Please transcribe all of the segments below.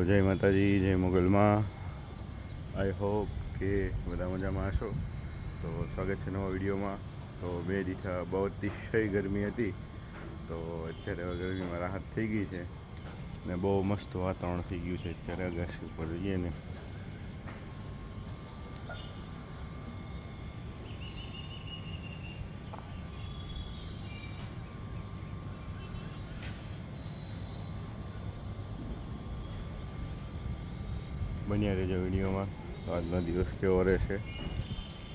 જય માતાજી, જય મોગલમાં. આઈ હોપ કે બધા મજામાં હશો. તો સ્વાગત છે નવા વિડીયોમાં. તો બે દિવસા બહુ અતિશય ગરમી હતી, તો અત્યારે હવે ગરમીમાં રાહત થઈ ગઈ છે ને બહુ મસ્ત વાતાવરણ થઈ ગયું છે. અત્યારે અગાસી ઉપર જઈએ ને બન્યા રહેજો વિડીયોમાં. આજનો દિવસ કેવો રહેશે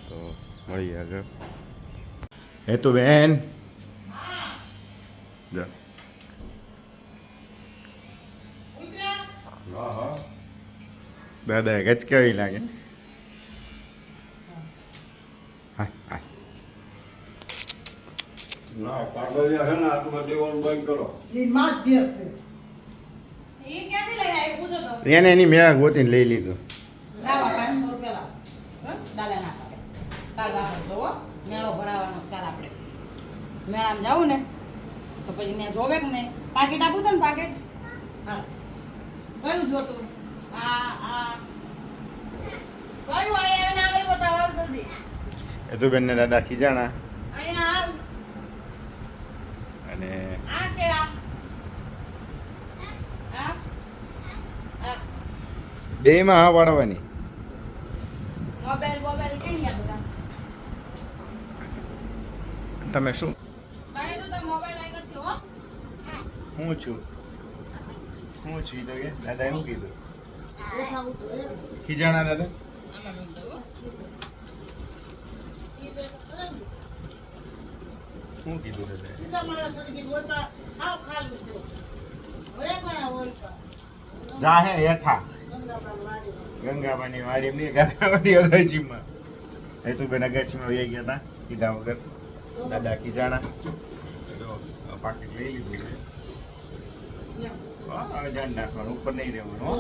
તો મળીએ આગળ. તો બેન જા. દાદા ગચકાવી લાગે. ના કાગળિયા છે ને આટલું દેવાનું બંધ કરો. એને એની મેળા ગોતીને લઈ લીધું. મેળો ભરાવાનો સ્કાર આપણે મેળામાં જાવું ને તો પછી ત્યાં જોવે કે નહીં. પાકેટ આપું તને પાકેટ. હા કયું જોતું? આ કયું અહીંયા ના ગઈ બતાવો જલ્દી. એ તો બેન ને દાદા ખીજાણા અહીંયા હાલ. અને આ કે આ બેમાં હા પાડવાની. મોબાઈલ કઈ ગયા બધા? તમે શું ભાઈ તો તાર મોબાઈલ આવી નથી હો. હું છું ઈ તો કે દાદા એવું કીધું. ખીજાણા દાદા શું કીધું દાદા? જા હે હેઠા ગંગાબાની વાડી એમની ગંગાબાની અગાચીમાં. એ તો બેન અગાચીમાં વહી ગયા હતા કીધા વગર. દાદા ખીજાણા. પાકીટ લઈ લીધું છે. હવે ધ્યાન રાખવાનું, ઉપર નહીં રહેવાનું હો.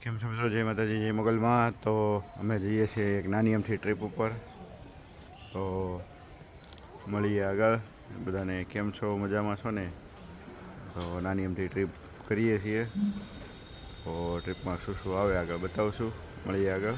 કેમ છો મિત્રો? જય માતાજી, જય મોગલમાં. તો અમે જઈએ છીએ એક નાની અમથી ટ્રીપ ઉપર. તો મળીએ આગળ. બધાને કેમ છો? મજામાં છો ને? તો નાની અમથી ટ્રીપ કરીએ છીએ. તો ટ્રીપમાં શું શું આવે આગળ બતાવશું. મળીએ આગળ.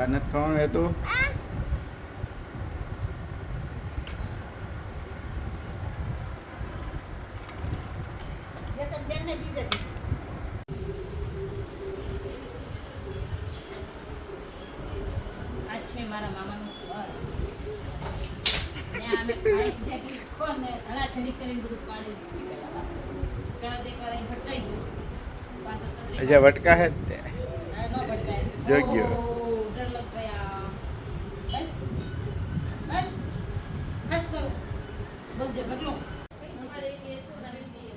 તાર નથી ખાવાનું એ તો બેનને બીજે આ છે મારા મામાનું ઘર ને અમે ખાઈ છે કે છોને ધડાધડી કરીને બધું પાડી દીધું પેલા તો એકવાર અહીં ભટકાઈ ગયું પાછો સદરી અજા વટકા હે તે નો ભટકાય જગ્યો. ઓહ, ડર લગ ગયા બસ બસ બસ કરો બોલજે બદલો અમારે એ તો નવી દી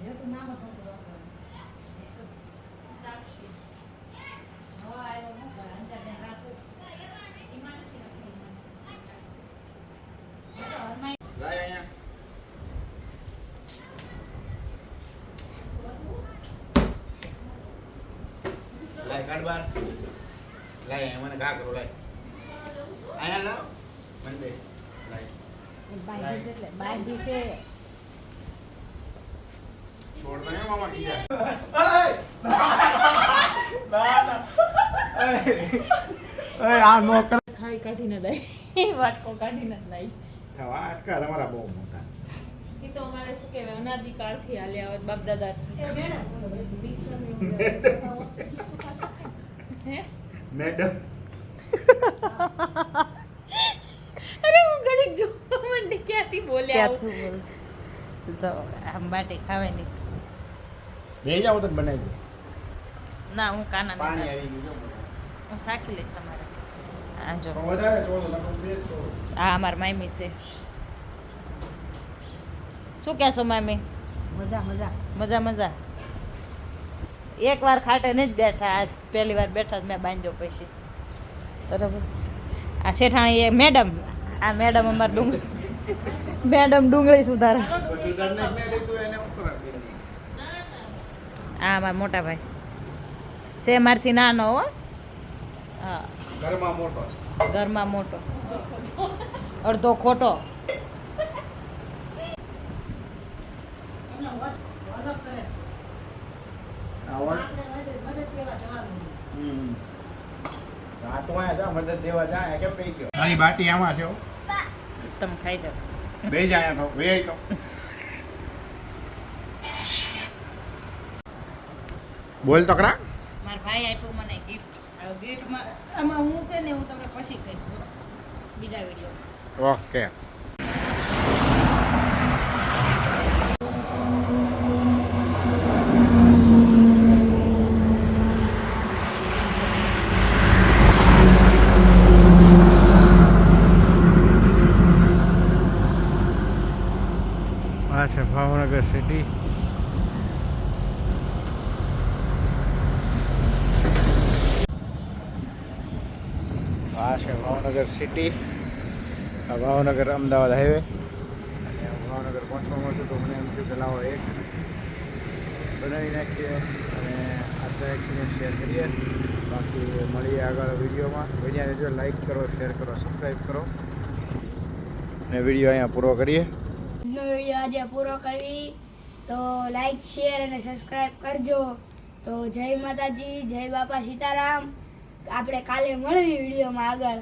એ તો નામ હતો સાક્ષી હો આવ્યો હું કર અંજા ને રાખો ઈમાન છે ઈમાન લાય અહીંયા લાય કાઢ બાર લાય મને ઘા કરો લાય અહીંયા લાવ મને દે લાય બાંધી છે એટલે બાંધી છે છોડ દે મામા કીધા આ નો કર ખાઈ કાઢીને દઈ વાટકો કાઢીને દઈ થવા અટકા તમારા બહુ મોટા એ તો અમારે શું કહેવાય અનાદિ કાળથી હાલ્યા આવત બાપ દાદા મેડમ અરે હું ઘડીક જોવા માંડી ક્યાંથી બોલ્યા આવું જો આમ બાટી ખાવાની બે જાવ તો બનાવી દો ના હું કાના પાણી આવી ગયું હું સાકી લઈશ તમારે આ જો જો વધારે છોડો નકર બે જ છોડો આ અમાર મામી છે શું કહેશો મામી મજા મજા મજા મજા એકવાર ખાટે નહીં જ બેઠા આજ પહેલી વાર બેઠા જ મેં બાંધ્યો પછી બરાબર આ શેઠાણી એ મેડમ આ મેડમ અમાર મેડમ ડુંગળી સુધારે છે. સુધારને જ નહીં લીધું એને ઉપર આપી આ અમારા મોટા ભાઈ છે મારથી નાનો હો હા ઘરમાં મોટો છે ઘરમાં મોટો અડધો ખોટો આ તો અહીંયા જા મદદ દેવા જાય કેમ પઈ ગયો તારી બાટી આમાં છે હો. તમે ખાઈ જાઓ બે જ અહીંયા ખાઓ બે તો બોલ તો ખરા મારા ભાઈ આપ્યું મને ગિફ્ટ ગિફ્ટમાં આમાં હું છે ને હું તમને પછી કહીશ બીજા વિડીયો ઓકે આ છે ભાવનગર સિટી આ છે ભાવનગર સિટી આ ભાવનગર અમદાવાદ હાઈવે અને ભાવનગર પહોંચવામાં હતું તો મને એમ થયું કે લાવો એક બનાવી નાખીએ અને આજનો એક્સપિરિયન્સ શેર કરીએ બાકી મળીએ આગળ વિડીયોમાં વિડીયોને જો લાઈક કરો શેર કરો સબસ્ક્રાઈબ કરો અને વિડીયો અહીંયા પૂરો કરીએ નો વિડીયો આજે પૂરો કરી તો લાઈક શેર અને સબસ્ક્રાઈબ કરજો તો જય માતાજી જય બાપા સીતારામ આપણે કાલે મળવી વિડીયોમાં આગળ